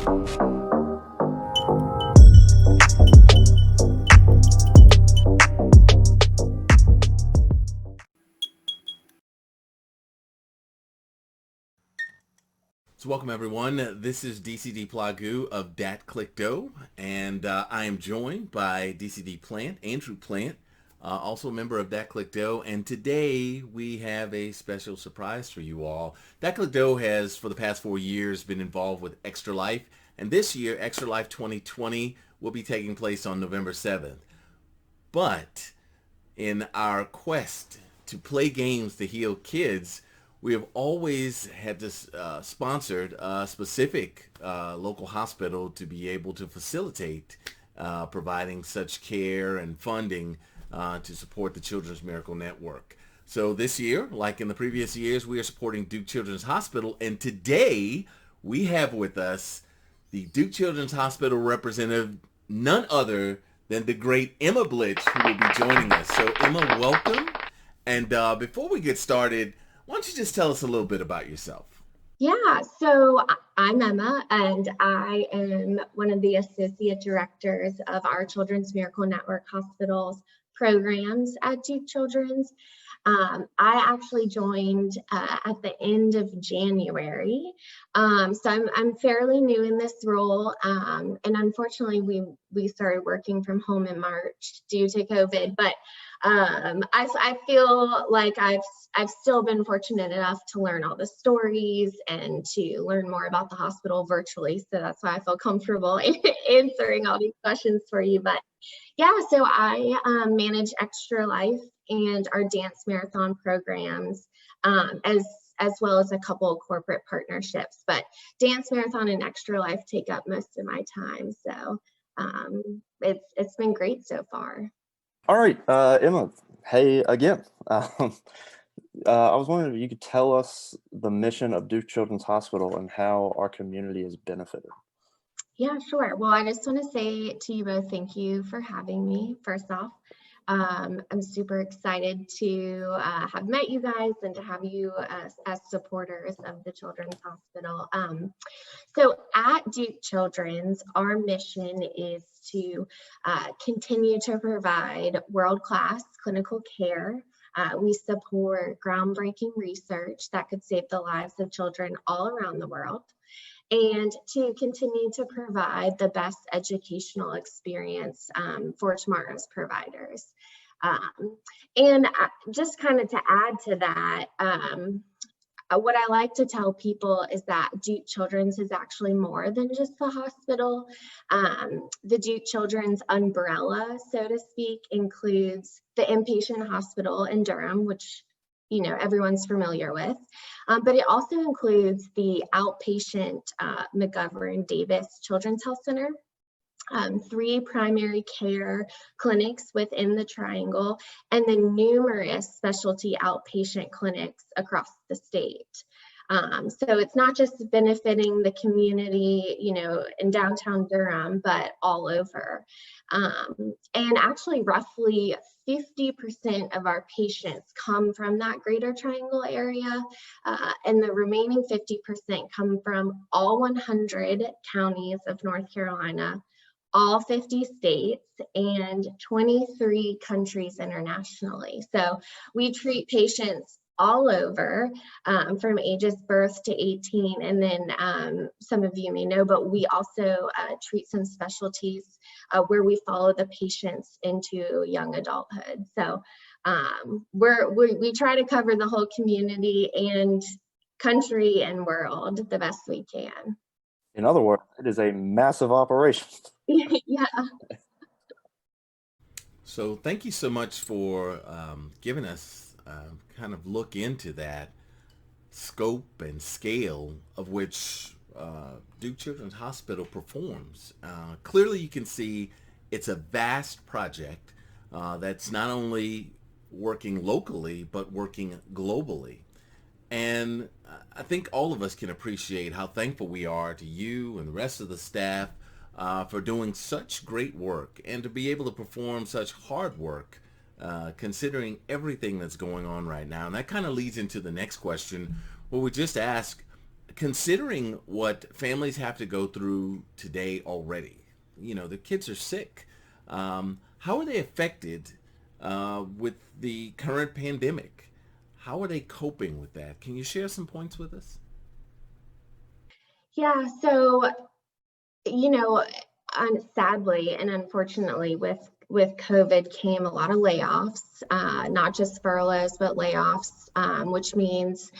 So welcome everyone. This is DCD Plagoo of Datclickdoe, and I am joined by DCD Plant, Andrew Plant, also a member of Datclickdoe, and today we have a special surprise for you all. Datclickdoe has, for the past 4 years, been involved with Extra Life, and this year, Extra Life 2020 will be taking place on November 7th. But in our quest to play games to heal kids, we have always had this sponsored a specific local hospital to be able to facilitate providing such care and funding to support the Children's Miracle Network. So this year, like in the previous years, we are supporting Duke Children's Hospital, and today we have with us the Duke Children's Hospital representative, none other than the great Emma Blitch, who will be joining us. So Emma, welcome. And before we get started, why don't you just tell us a little bit about yourself? Yeah, so I'm Emma, and I am one of the associate directors of our Children's Miracle Network Hospitals programs at Duke Children's. I actually joined at the end of January, so I'm fairly new in this role, and unfortunately we started working from home in March due to COVID, but I feel like I've still been fortunate enough to learn all the stories and to learn more about the hospital virtually, so that's why I feel comfortable answering all these questions for you. But yeah, so I manage Extra Life and our dance marathon programs, as well as a couple of corporate partnerships. But dance marathon and Extra Life take up most of my time, so it's been great so far. All right, Emma, hey again. I was wondering if you could tell us the mission of Duke Children's Hospital and how our community has benefited. Yeah, sure. Well, I just want to say to you both, thank you for having me, first off. I'm super excited to have met you guys and to have you as supporters of the Children's Hospital. So at Duke Children's, our mission is to continue to provide world-class clinical care. We support groundbreaking research that could save the lives of children all around the world, and to continue to provide the best educational experience for tomorrow's providers. And just kind of to add to that, what I like to tell people is that Duke Children's is actually more than just the hospital. The Duke Children's umbrella, so to speak, includes the inpatient hospital in Durham, which everyone's familiar with, but it also includes the outpatient McGovern Davis Children's Health Center, 3 primary care clinics within the Triangle, and then numerous specialty outpatient clinics across the state. So it's not just benefiting the community, in downtown Durham, but all over. And actually roughly 50% of our patients come from that greater Triangle area, and the remaining 50% come from all 100 counties of North Carolina, all 50 states, and 23 countries internationally. So we treat patients all over, from ages birth to 18, and then some of you may know, but we also treat some specialties where we follow the patients into young adulthood. So we try to cover the whole community and country and world the best we can. In other words, it is a massive operation. Yeah. So thank you so much for giving us kind of look into that scope and scale of which Duke Children's Hospital performs. Clearly you can see it's a vast project that's not only working locally but working globally. And I think all of us can appreciate how thankful we are to you and the rest of the staff for doing such great work and to be able to perform such hard work considering everything that's going on right now. And that kind of leads into the next question, where we just ask, considering what families have to go through today already, the kids are sick. How are they affected with the current pandemic? How are they coping with that? Can you share some points with us? Yeah, so, you know, sadly and unfortunately, with COVID came a lot of layoffs, not just furloughs, but layoffs, which means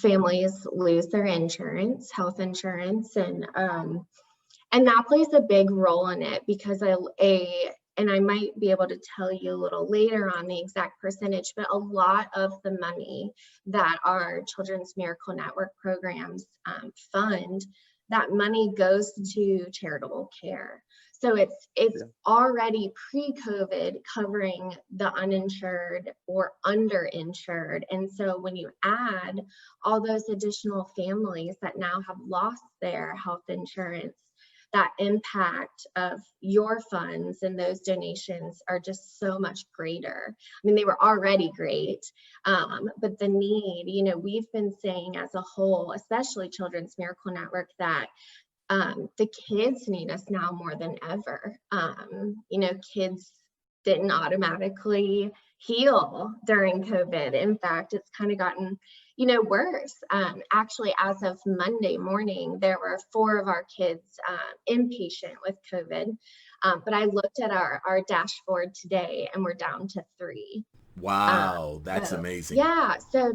families lose their insurance, health insurance, and that plays a big role in it because and I might be able to tell you a little later on the exact percentage, but a lot of the money that our Children's Miracle Network programs fund, that money goes to charitable care. So it's Yeah. already pre-COVID covering the uninsured or underinsured. And so when you add all those additional families that now have lost their health insurance, that impact of your funds and those donations are just so much greater. I mean, they were already great, but the need, we've been saying as a whole, especially Children's Miracle Network, that the kids need us now more than ever. Kids didn't automatically heal during COVID. In fact, it's kind of gotten, worse. Actually, as of Monday morning, there were 4 of our kids inpatient with COVID. But I looked at our dashboard today and we're down to 3. Wow, that's So amazing. yeah, so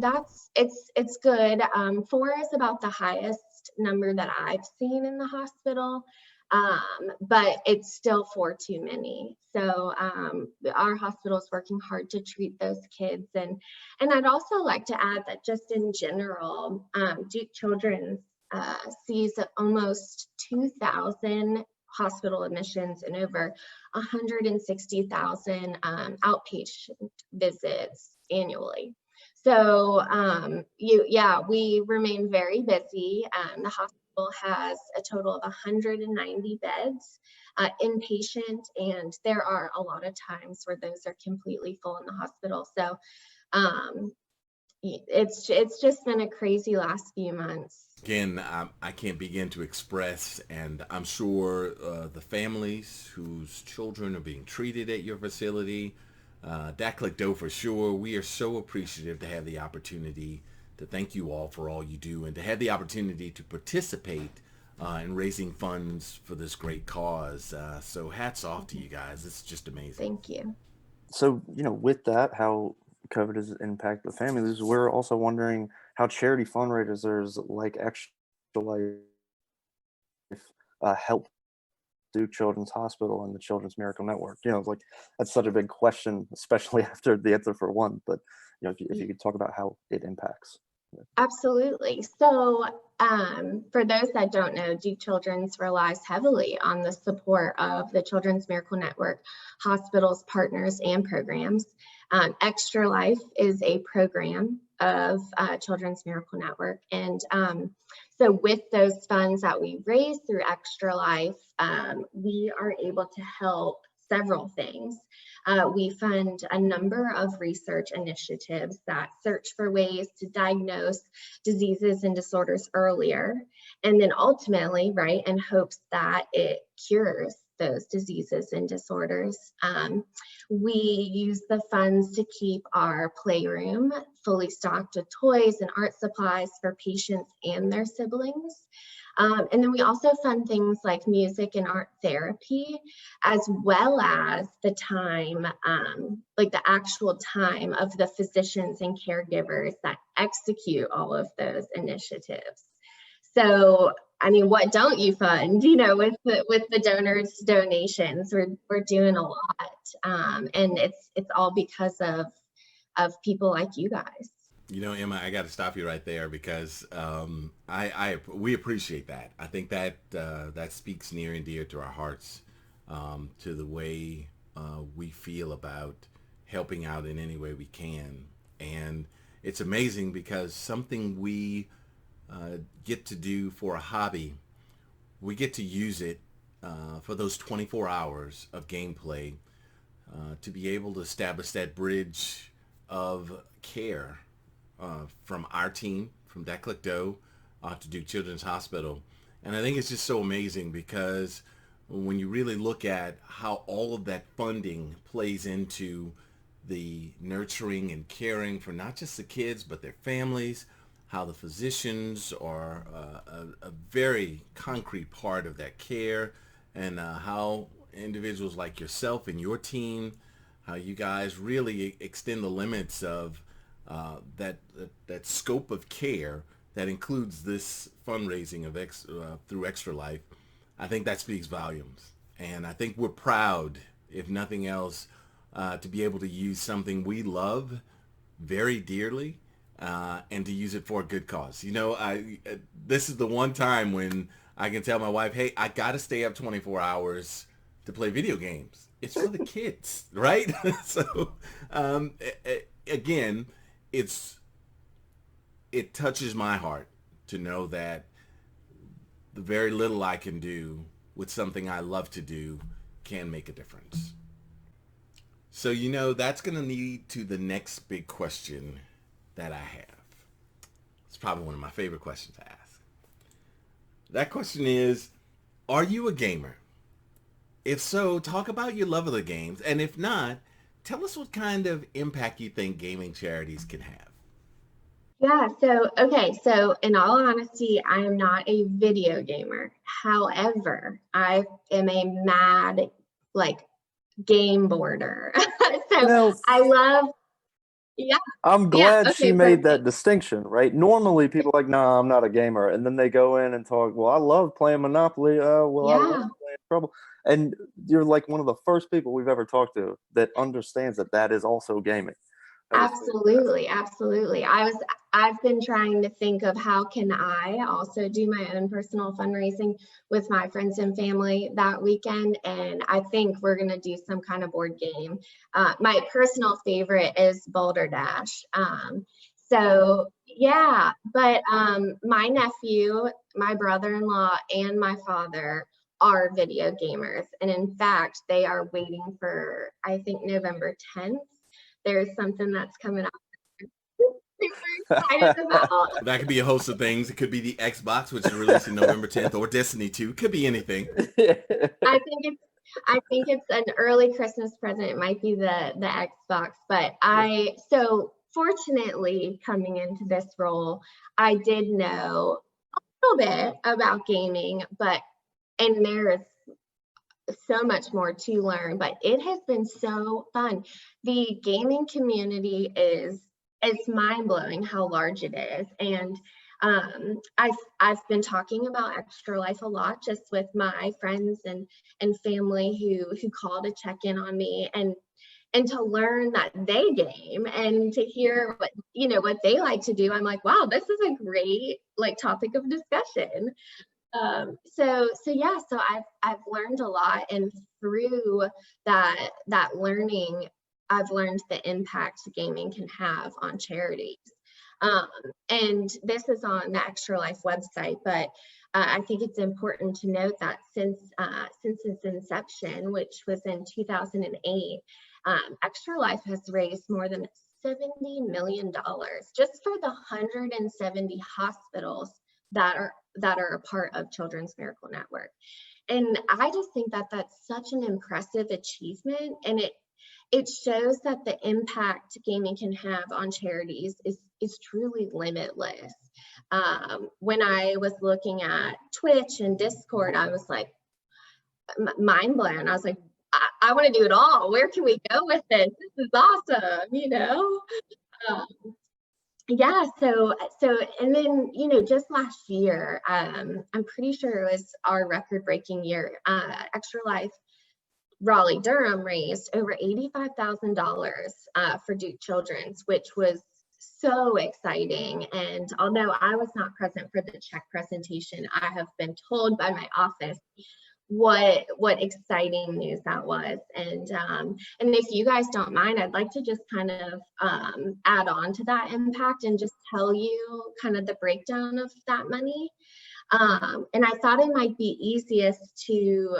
it's good. 4 is about the highest number that I've seen in the hospital, but it's still 4 too many. So our hospital is working hard to treat those kids, and I'd also like to add that just in general, Duke Children's sees almost 2,000 hospital admissions and over 160,000 outpatient visits annually. So we remain very busy. The hospital has a total of 190 beds inpatient, and there are a lot of times where those are completely full in the hospital. So it's just been a crazy last few months. Again, I can't begin to express, and I'm sure the families whose children are being treated at your facility, Datclickdoe for sure, we are so appreciative to have the opportunity to thank you all for all you do and to have the opportunity to participate in raising funds for this great cause. So hats off to you guys. It's just amazing. Thank you. So, with that, how COVID has impacted the families, we're also wondering how charity fundraisers like Extra Life help Duke Children's Hospital and the Children's Miracle Network. Like that's such a big question, especially after the answer for one. But if you could talk about how it impacts. Absolutely. So for those that don't know, Duke Children's relies heavily on the support of the Children's Miracle Network hospitals, partners, and programs. Extra Life is a program of Children's Miracle Network. And so with those funds that we raise through Extra Life, we are able to help several things. We fund a number of research initiatives that search for ways to diagnose diseases and disorders earlier, and then ultimately, right, in hopes that it cures those diseases and disorders. We use the funds to keep our playroom fully stocked with toys and art supplies for patients and their siblings. And then we also fund things like music and art therapy, as well as the time, like the actual time of the physicians and caregivers that execute all of those initiatives. So, I mean, what don't you fund? With the donors' donations, we're doing a lot, and it's all because of people like you guys. Emma, I got to stop you right there because we appreciate that. I think that that speaks near and dear to our hearts, to the way we feel about helping out in any way we can. And it's amazing because something we get to do for a hobby, we get to use it for those 24 hours of gameplay to be able to establish that bridge of care from our team, from Datclickdoe, to Duke Children's Hospital. And I think it's just so amazing because when you really look at how all of that funding plays into the nurturing and caring for not just the kids but their families, how the physicians are a very concrete part of that care, and how individuals like yourself and your team, how you guys really extend the limits of that scope of care that includes this fundraising of through Extra Life. I think that speaks volumes, and I think we're proud, if nothing else, to be able to use something we love very dearly, and to use it for a good cause. You know, this is the one time when I can tell my wife, hey, I got to stay up 24 hours to play video games. It's for the kids, right? So, again, it touches my heart to know that the very little I can do with something I love to do can make a difference. So, you know, that's going to lead to the next big question that I have. It's probably one of my favorite questions to ask. That question is, are you a gamer? If so, talk about your love of the games. And if not, tell us what kind of impact you think gaming charities can have. Yeah, so in all honesty, I am not a video gamer. However, I am a mad, like, game boarder. You So know, I love, yeah, I'm glad she okay, made that perfect. distinction, right? Normally people are like, no, I'm not a gamer. And then they go in and talk, well, I love playing Monopoly. Well, I love Yeah. playing Trouble. And you're like one of the first people we've ever talked to that understands that that is also gaming. That is fantastic. Absolutely, absolutely. I've been trying to think of how can I also do my own personal fundraising with my friends and family that weekend, and I think we're gonna do some kind of board game. My personal favorite is Boulder Dash. So yeah, but my nephew, my brother-in-law, and my father are video gamers, and in fact, they are waiting for, I think, November 10th. There's something that's coming up super excited about. That could be a host of things. It could be the Xbox, which is releasing November 10th, or Destiny 2. It could be anything. I think it's an early Christmas present. It might be the Xbox, but so fortunately coming into this role, I did know a little bit about gaming, and there's so much more to learn, but it has been so fun. The gaming community it's mind-blowing how large it is. And I've been talking about Extra Life a lot just with my friends and family who call to check in on me, and to learn that they game and to hear what they like to do. I'm like, wow, this is a great topic of discussion. So I've learned a lot, and through that learning, I've learned the impact gaming can have on charities. And this is on the Extra Life website, but I think it's important to note that since its inception, which was in 2008, Extra Life has raised more than $70 million just for the 170 hospitals that are a part of Children's Miracle Network. And I just think that that's such an impressive achievement, and it shows that the impact gaming can have on charities is truly limitless. When I was looking at Twitch and Discord, I was like mind blown. I was like, I want to do it all. Where can we go with this? This is awesome, Um, yeah, so and then just last year, I'm pretty sure it was our record-breaking year. Extra Life Raleigh Durham raised over $85,000 for Duke Children's, which was so exciting. And although I was not present for the check presentation, I have been told by my office what exciting news that was. And if you guys don't mind, I'd like to just kind of add on to that impact and just tell you kind of the breakdown of that money. And I thought it might be easiest to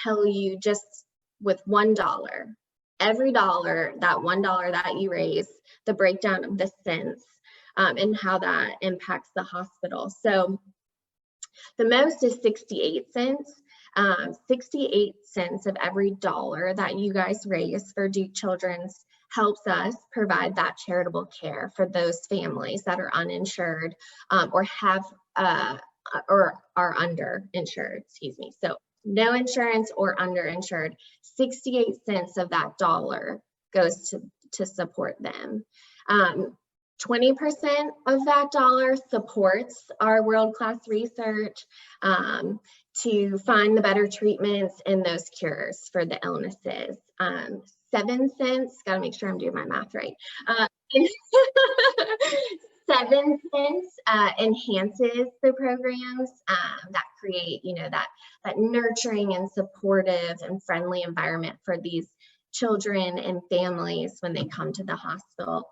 tell you just with $1. Every dollar, that $1 that you raise, the breakdown of the cents. and how that impacts the hospital. So the most is 68 cents. 68 cents of every dollar that you guys raise for Duke Children's helps us provide that charitable care for those families that are uninsured or have or are underinsured, excuse me. So no insurance or underinsured, 68 cents of that dollar goes to support them. 20% of that dollar supports our world-class research to find the better treatments and those cures for the illnesses. 7 cents, gotta make sure I'm doing my math right. 7 cents enhances the programs that create, that nurturing and supportive and friendly environment for these children and families when they come to the hospital.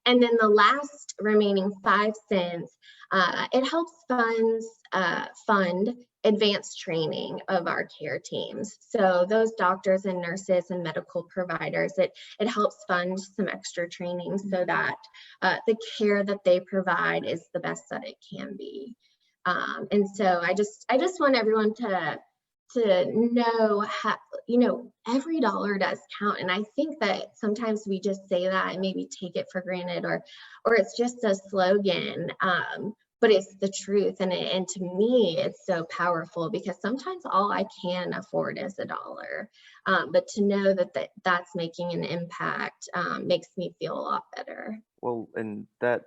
And then the last remaining 5 cents, it helps fund advanced training of our care teams. So those doctors and nurses and medical providers, it helps fund some extra training so that the care that they provide is the best that it can be. And so I just want everyone to know how, every dollar does count. And I think that sometimes we just say that and maybe take it for granted, or it's just a slogan, but it's the truth. And to me, it's so powerful because sometimes all I can afford is a dollar. But to know that that's making an impact makes me feel a lot better. Well, and that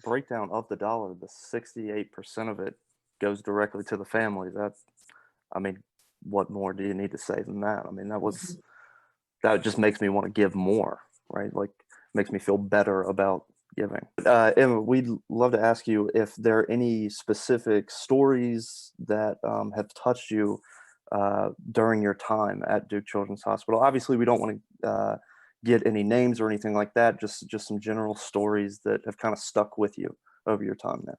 breakdown of the dollar, the 68% of it goes directly to the family. What more do you need to say than that? That just makes me want to give more, right? Like, makes me feel better about giving. Emma, we'd love to ask you if there are any specific stories that have touched you during your time at Duke Children's Hospital. Obviously, we don't want to get any names or anything like that, just some general stories that have kind of stuck with you over your time there.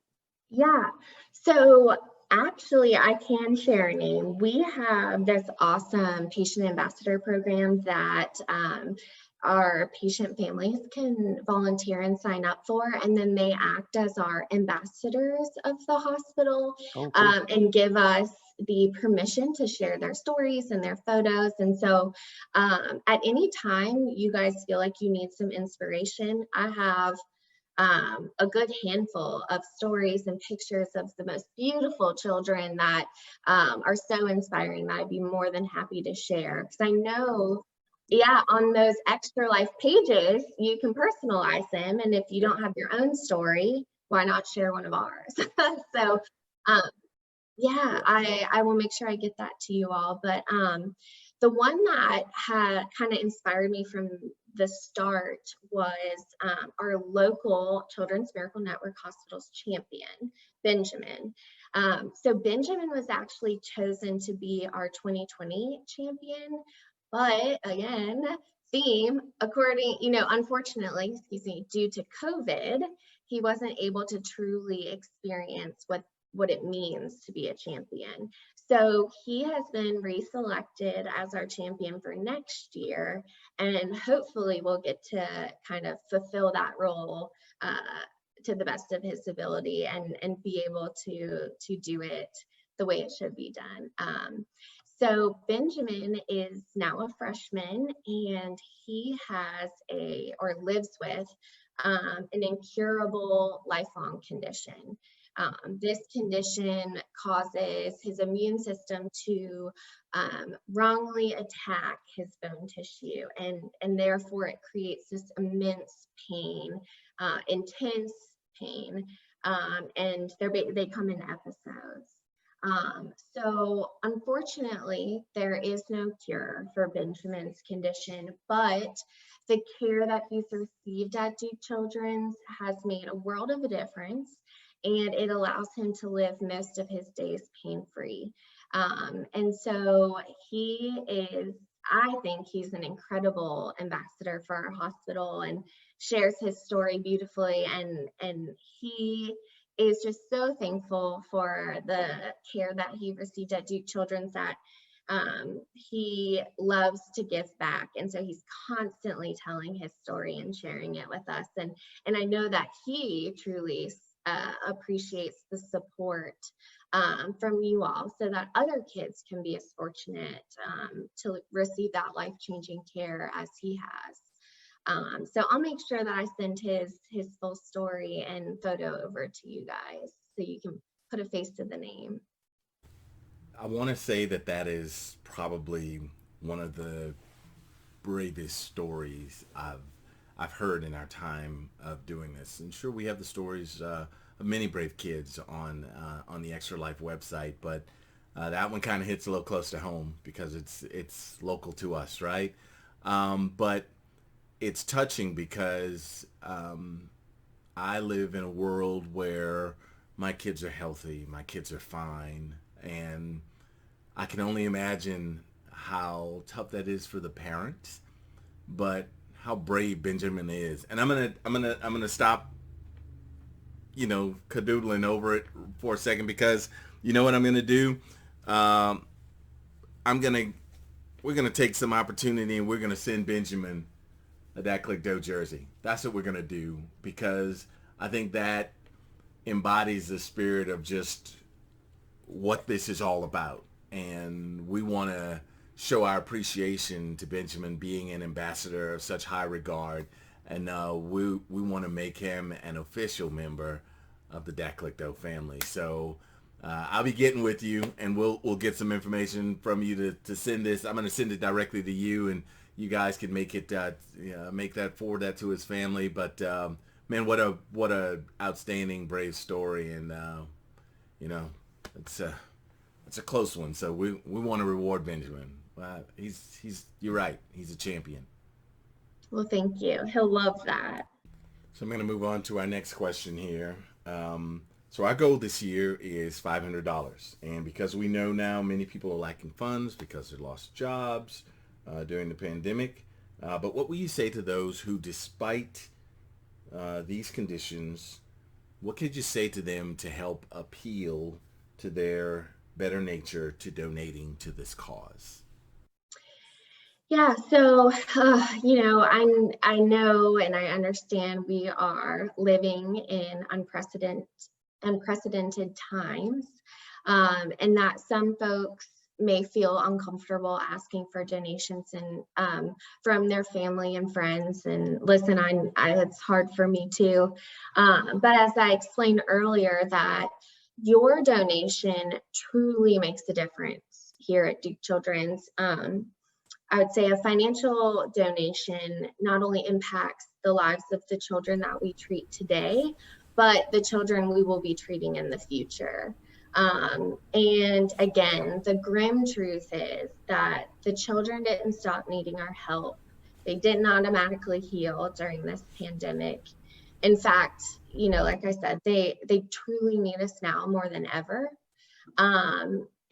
Yeah, so actually I can share a name. We have this awesome patient ambassador program that our patient families can volunteer and sign up for, and then they act as our ambassadors of the hospital. Oh, cool. And give us the permission to share their stories and their photos. And so at any time you guys feel like you need some inspiration, I have a good handful of stories and pictures of the most beautiful children that are so inspiring that I'd be more than happy to share. Because I know, on those Extra Life pages, you can personalize them. And if you don't have your own story, why not share one of ours? So I will make sure I get that to you all. But the one that had kind of inspired me from the start was our local Children's Miracle Network Hospital's champion, Benjamin. So Benjamin was actually chosen to be our 2020 champion, but again, unfortunately, due to COVID, he wasn't able to truly experience what it means to be a champion. So he has been reselected as our champion for next year, and hopefully we'll get to kind of fulfill that role to the best of his ability and be able to do it the way it should be done. So Benjamin is now a freshman, and he has lives with an incurable lifelong condition. This condition causes his immune system to wrongly attack his bone tissue, and therefore it creates this immense pain, intense pain, and they come in episodes. So unfortunately, there is no cure for Benjamin's condition, but the care that he's received at Duke Children's has made a world of a difference, and it allows him to live most of his days pain-free. And so I think he's an incredible ambassador for our hospital and shares his story beautifully. And he is just so thankful for the care that he received at Duke Children's, that He loves to give back, and so he's constantly telling his story and sharing it with us. And I know that he truly appreciates the support from you all, so that other kids can be as fortunate to receive that life-changing care as he has. So I'll make sure that I send his full story and photo over to you guys so you can put a face to the name. I want to say that that is probably one of the bravest stories I've heard in our time of doing this. And sure, we have the stories of many brave kids on the Extra Life website, but that one kind of hits a little close to home because it's local to us, right? But it's touching because I live in a world where my kids are healthy, my kids are fine, and I can only imagine how tough that is for the parents, but how brave Benjamin is. And I'm gonna stop, cadoodling over it for a second, because you know what I'm gonna do? We're gonna take some opportunity and we're gonna send Benjamin a Datclickdoe jersey. That's what we're gonna do, because I think that embodies the spirit of just what this is all about. And we want to show our appreciation to Benjamin being an ambassador of such high regard. And we want to make him an official member of the Datclickdoe family. So I'll be getting with you, and we'll get some information from you to send this. I'm going to send it directly to you, and you guys can make it forward that to his family. But man, what a outstanding, brave story, and it's a close one. So we want to reward Benjamin. You're right. He's a champion. Well, thank you. He'll love that. So I'm going to move on to our next question here. So our goal this year is $500. And because we know now many people are lacking funds because they lost jobs during the pandemic. But what will you say to those who, despite these conditions, what could you say to them to help appeal to their better nature to donating to this cause? Yeah, so I know and I understand we are living in unprecedented times, and that some folks may feel uncomfortable asking for donations and from their family and friends. And listen, it's hard for me too, but as I explained earlier, that your donation truly makes a difference here at Duke Children's. I would say a financial donation not only impacts the lives of the children that we treat today, but the children we will be treating in the future. And again, the grim truth is that the children didn't stop needing our help. They didn't automatically heal during this pandemic. In fact, like I said, they truly need us now more than ever.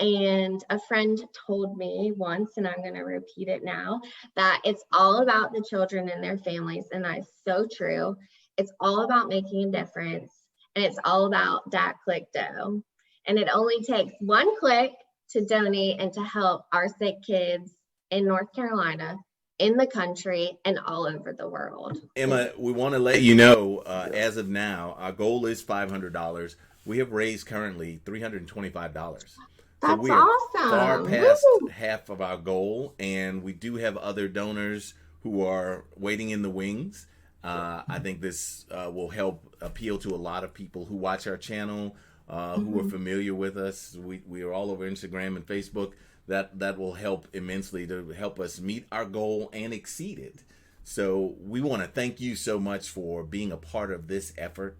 And a friend told me once, and I'm going to repeat it now, that it's all about the children and their families. And that's so true. It's all about making a difference. And it's all about Datclickdoe. And it only takes one click to donate and to help our sick kids in North Carolina, in the country, and all over the world. Emma, we want to let you know, as of now, our goal is $500. We have raised currently $325. That's so we are awesome. far past Woo! half of our goal, and we do have other donors who are waiting in the wings. I think this will help appeal to a lot of people who watch our channel, who are familiar with us. We are all over Instagram and Facebook. That will help immensely to help us meet our goal and exceed it. So we want to thank you so much for being a part of this effort.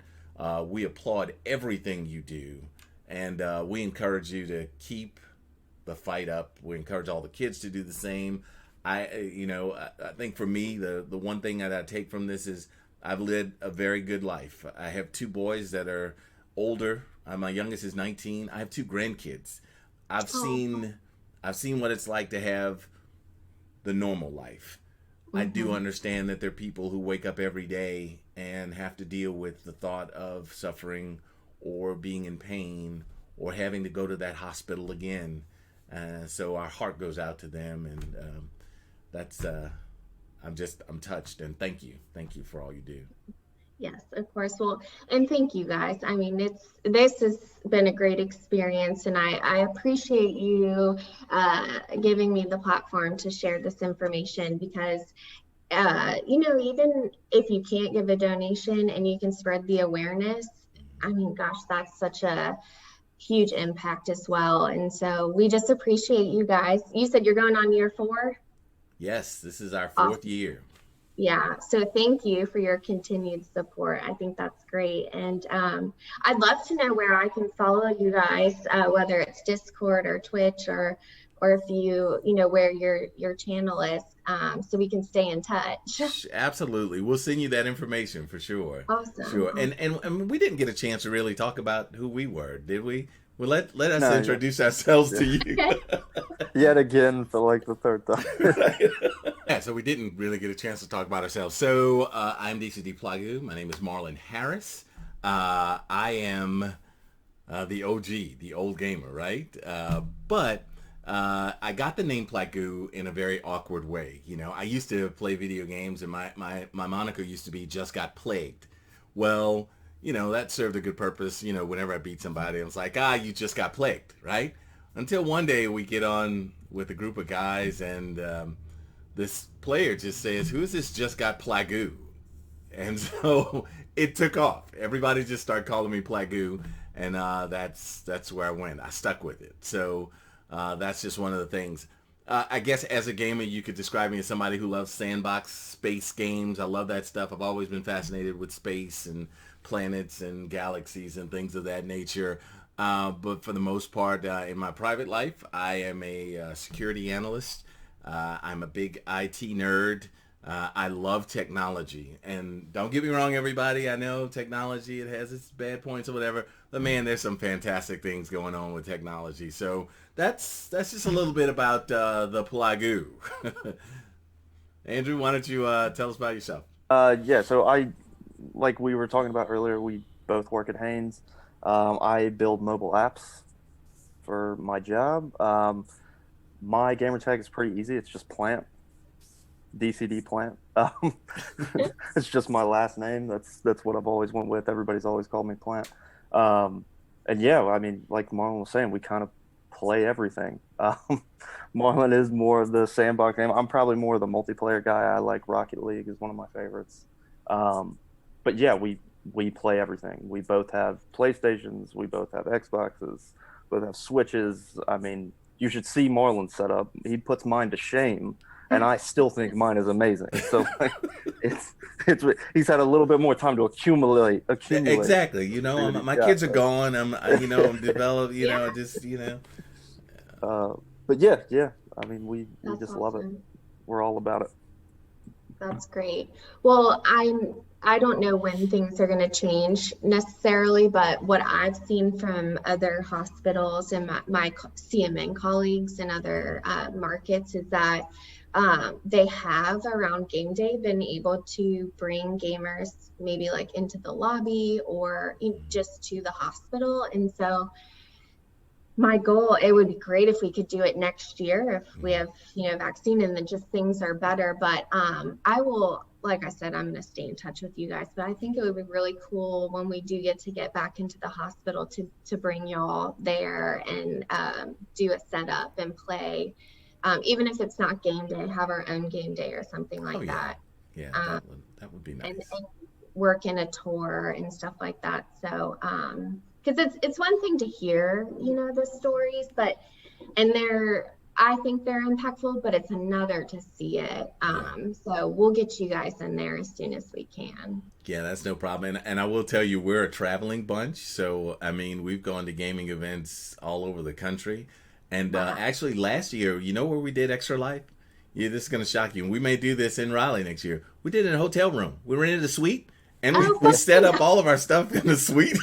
We applaud everything you do. And we encourage you to keep the fight up. We encourage all the kids to do the same. I think for me, the one thing that I take from this is I've led a very good life. I have two boys that are older. My youngest is 19. I have two grandkids. I've seen what it's like to have the normal life. I do understand that there are people who wake up every day and have to deal with the thought of suffering or being in pain or having to go to that hospital again. So our heart goes out to them, and that's I'm touched, and thank you for all you do. Yes, of course. Well, and thank you guys. I mean, this has been a great experience, and I appreciate you giving me the platform to share this information, because even if you can't give a donation and you can spread the awareness, I mean, gosh, that's such a huge impact as well. And so we just appreciate you guys. You said you're going on year 4? Yes, this is our 4th Awesome. year. Yeah, so thank you for your continued support. I think that's great. And I'd love to know where I can follow you guys, whether it's Discord or Twitch, or if where your channel is, so we can stay in touch. Absolutely. We'll send you that information for sure. Awesome. Sure. And we didn't get a chance to really talk about who we were, did we? Well, let us No, introduce ourselves to you. Yet again for like the 3rd time. Right. Yeah, so we didn't really get a chance to talk about ourselves. So I'm DCD Plagoo. My name is Marlon Harris. I am the OG, the old gamer, right? But I got the name Plagoo in a very awkward way. I used to play video games, and my moniker used to be Just Got Plagued. Well, that served a good purpose. Whenever I beat somebody, I was like, you just got plagued, right? Until one day we get on with a group of guys, and this player just says, "Who's this Just Got Plagoo?" And so it took off. Everybody just started calling me Plagoo, and that's where I went. I stuck with it. So that's just one of the things. I guess as a gamer, you could describe me as somebody who loves sandbox space games. I love that stuff. I've always been fascinated with space and planets and galaxies and things of that nature. But for the most part, in my private life, I am a security analyst. I'm a big IT nerd. I love technology. And don't get me wrong, everybody. I know technology, it has its bad points or whatever. But man, there's some fantastic things going on with technology. So that's just a little bit about the Plagoo. Andrew, why don't you tell us about yourself? Yeah, so like we were talking about earlier, we both work at Haynes. I build mobile apps for my job. My gamer tag is pretty easy. It's just Plant, DCD Plant. It's just my last name. That's what I've always went with. Everybody's always called me Plant. And yeah, I mean, like Marlon was saying, we kind of play everything. Marlon is more of the sandbox game. I'm probably more of the multiplayer guy. I like Rocket League is one of my favorites. But yeah, we play everything. We both have PlayStations. We both have Xboxes. Both have Switches. I mean, you should see Marlon's setup. He puts mine to shame, and I still think mine is amazing. So like, he's had a little bit more time to accumulate. Exactly. My kids are gone. I'm developed. But yeah. I mean, we just love it. Awesome. We're all about it. That's great. Well, I don't know when things are going to change necessarily, but what I've seen from other hospitals and my CMN colleagues in other markets is that they have around game day been able to bring gamers maybe like into the lobby or just to the hospital. And so my goal, it would be great if we could do it next year if we have, vaccine and then just things are better. But I will, like I said, I'm going to stay in touch with you guys. But I think it would be really cool when we do get back into the hospital to bring y'all there and do a setup and play. Even if it's not game day, have our own game day or something like that. Yeah, that would be nice. And work in a tour and stuff like that. So, because it's one thing to hear, the stories, I think they're impactful, but it's another to see it. So we'll get you guys in there as soon as we can. Yeah, that's no problem. And I will tell you, we're a traveling bunch. So, I mean, we've gone to gaming events all over the country. And actually last year, where we did Extra Life? Yeah, this is going to shock you. And we may do this in Raleigh next year. We did it in a hotel room. We rented a suite. And we set up all of our stuff in the suite,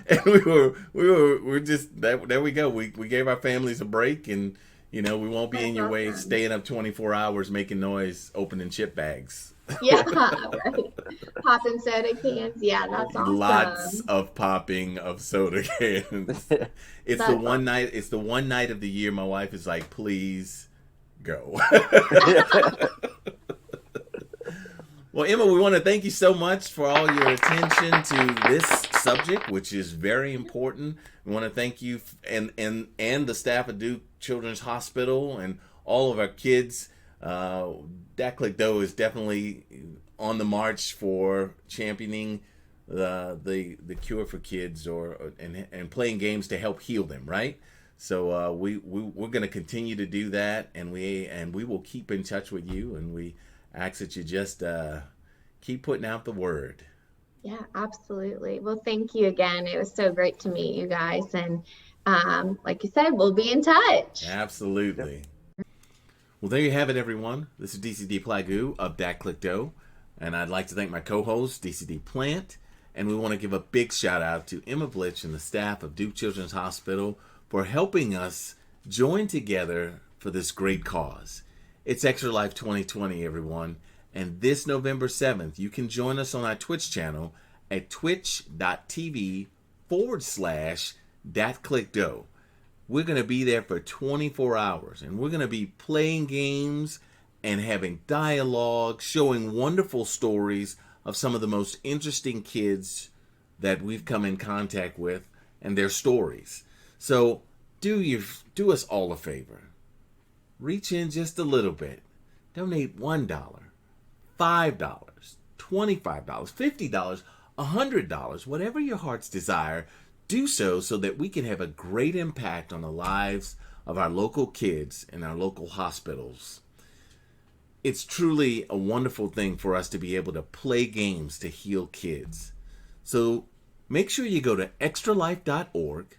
and we were just there. We go. We gave our families a break, and we won't be in your way, staying up 24 hours making noise, opening chip bags. Yeah, right. Popping soda cans. Yeah, that's Lots awesome. of popping of soda cans. It's the That's one awesome. night. It's the one night of the year my wife is like, "Please go." Well, Emma, we want to thank you so much for all your attention to this subject, which is very important. We want to thank you and the staff of Duke Children's Hospital and all of our kids. Datclickdoe is definitely on the march for championing the cure for kids and playing games to help heal them, right? So we're going to continue to do that, and we will keep in touch with you, and we ask that you just keep putting out the word. Yeah, absolutely. Well, thank you again. It was so great to meet you guys. And like you said, we'll be in touch. Absolutely. Well, there you have it, everyone. This is DCD Plagoo of Datclickdoe, and I'd like to thank my co-host, DCD Plant, and we want to give a big shout out to Emma Blitch and the staff of Duke Children's Hospital for helping us join together for this great cause. It's Extra Life 2020, everyone, and this November 7th, you can join us on our Twitch channel at twitch.tv/Datclickdoe. We're going to be there for 24 hours, and we're going to be playing games and having dialogue, showing wonderful stories of some of the most interesting kids that we've come in contact with and their stories. So do us all a favor. Reach in just a little bit. Donate $1, $5, $25, $50, $100, whatever your heart's desire. Do so that we can have a great impact on the lives of our local kids and our local hospitals. It's truly a wonderful thing for us to be able to play games to heal kids. So make sure you go to extralife.org,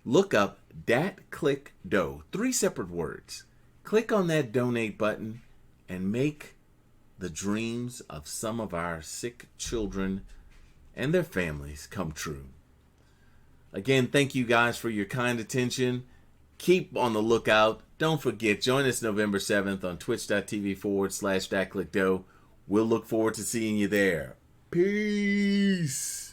look up Datclickdoe, 3 separate words. Click on that donate button and make the dreams of some of our sick children and their families come true. Again, thank you guys for your kind attention. Keep on the lookout. Don't forget, join us November 7th on twitch.tv/Datclickdoe. We'll look forward to seeing you there. Peace.